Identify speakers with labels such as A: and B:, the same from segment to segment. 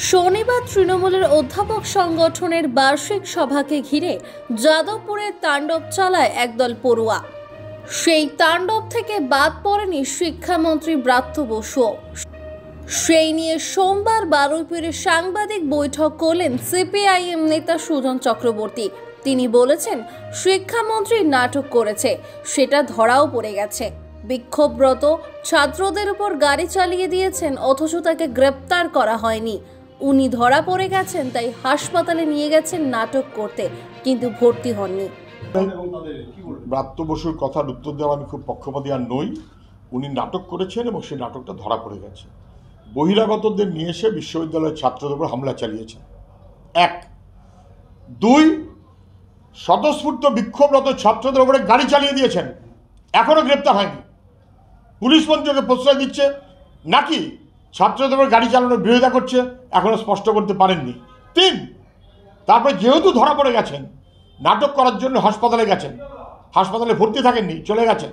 A: শনিবার তৃণমূলের অধ্যাপক সংগঠনের বার্ষিক সভাকে ঘিরে যাদবপুরের তাণ্ডব চালায় একদল পড়ুয়া। সেই তাণ্ডব থেকে বাদ পড়েনি শিক্ষামন্ত্রী ব্রাত্য বসুও। সেই নিয়ে সোমবার বারুইপুরে সাংবাদিক বৈঠক করলেন সিপিআইএম নেতা সুজন চক্রবর্তী। তিনি বলেছেন, শিক্ষামন্ত্রী নাটক করেছে, সেটা ধরাও পড়ে গেছে। বিক্ষোভরত ছাত্রদের উপর গাড়ি চালিয়ে দিয়েছেন, অথচ তাকে গ্রেপ্তার করা হয়নি। উনি ধরা পড়ে গেছেন, তাই হাসপাতালে নিয়ে গেছেন নাটক করতে, কিন্তু ভর্তি হননি।
B: ব্রাত্য বসুর কথার উত্তর দেওয়া আমি খুব পক্ষপাতী আর নই। উনি নাটক করেছেন এবং সেই নাটকটা ধরা পড়ে গেছে। বহিরাগতদের নিয়ে এসে বিশ্ববিদ্যালয়ের ছাত্রদের উপর হামলা চালিয়েছেন, এক। দুই, স্বতঃস্ফূর্ত বিক্ষোভরত ছাত্রদের উপরে গাড়ি চালিয়ে দিয়েছেন, এখনো গ্রেপ্তার হয়নি। পুলিশ মন্ত্রীকে প্রশ্রয় দিচ্ছে নাকি ছাত্রদের উপর গাড়ি চালানোর বিরোধিতা করছে, এখনো স্পষ্ট করতে পারেননি। তিন, তারপরে যেহেতু ধরা পড়ে গেছেন, নাটক করার জন্য হাসপাতালে গেছেন, হাসপাতালে ভর্তি থাকেননি, চলে গেছেন।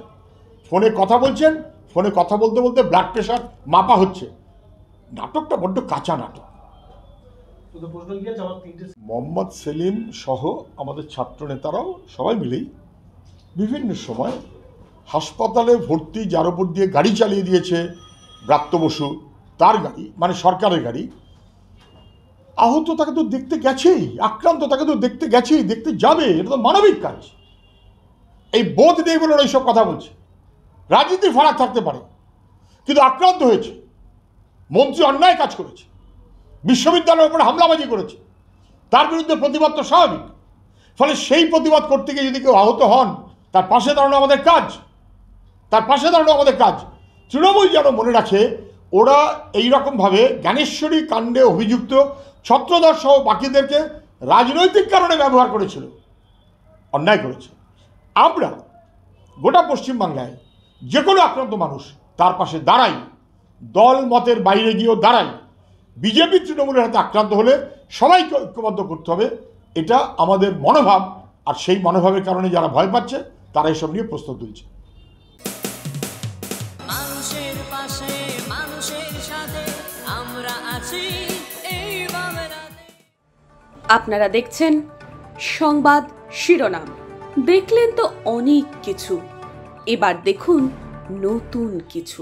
B: ফোনে কথা বলছেন, ফোনে কথা বলতে বলতে ব্লাড প্রেশার মাপা হচ্ছে। নাটকটা বড্ড কাঁচা নাটক। মোহাম্মদ সেলিম সহ আমাদের ছাত্র নেতারাও সবাই মিলেই বিভিন্ন সময় হাসপাতালে ভর্তি যার উপর দিয়ে গাড়ি চালিয়ে দিয়েছে ব্রাত্য বসু, তার গাড়ি মানে সরকারের গাড়ি, আহত তাকে তো দেখতে গেছেই, আক্রান্ত তাকে তো দেখতে গেছেই, দেখতে যাবে, এটা তো মানবিক কাজ। এই বোধ নেই বলে এইসব কথা বলছে। রাজনীতির ফারাক থাকতে পারে, কিন্তু আক্রান্ত হয়েছে, মন্ত্রী অন্যায় কাজ করেছে, বিশ্ববিদ্যালয়ের উপরে হামলাবাজি করেছে, তার বিরুদ্ধে প্রতিবাদ তো স্বাভাবিক। ফলে সেই প্রতিবাদ করতে গিয়ে যদি কেউ আহত হন, তার পাশে দাঁড়ানো আমাদের কাজ, তার পাশে দাঁড়ানো আমাদের কাজ। তৃণমূল যেন মনে রাখে, ওরা এইরকমভাবে জ্ঞানেশ্বরী কাণ্ডে অভিযুক্ত ছত্রধর সহ বাকিদেরকে রাজনৈতিক কারণে ব্যবহার করেছিল, অন্যায় করেছে। আমরা গোটা পশ্চিমবাংলায় যে কোনো আক্রান্ত মানুষ তার পাশে দাঁড়াই, দল মতের বাইরে গিয়েও দাঁড়াই। বিজেপি তৃণমূলের হাতে আক্রান্ত হলে সবাইকে ঐক্যবদ্ধ করতে হবে, এটা আমাদের মনোভাব। আর সেই মনোভাবের কারণে যারা ভয় পাচ্ছে তারা এসব নিয়ে প্রশ্ন তুলছে।
C: আপনারা দেখছেন সংবাদ শিরোনাম। দেখলেন তো অনেক কিছু, এবার দেখুন নতুন কিছু।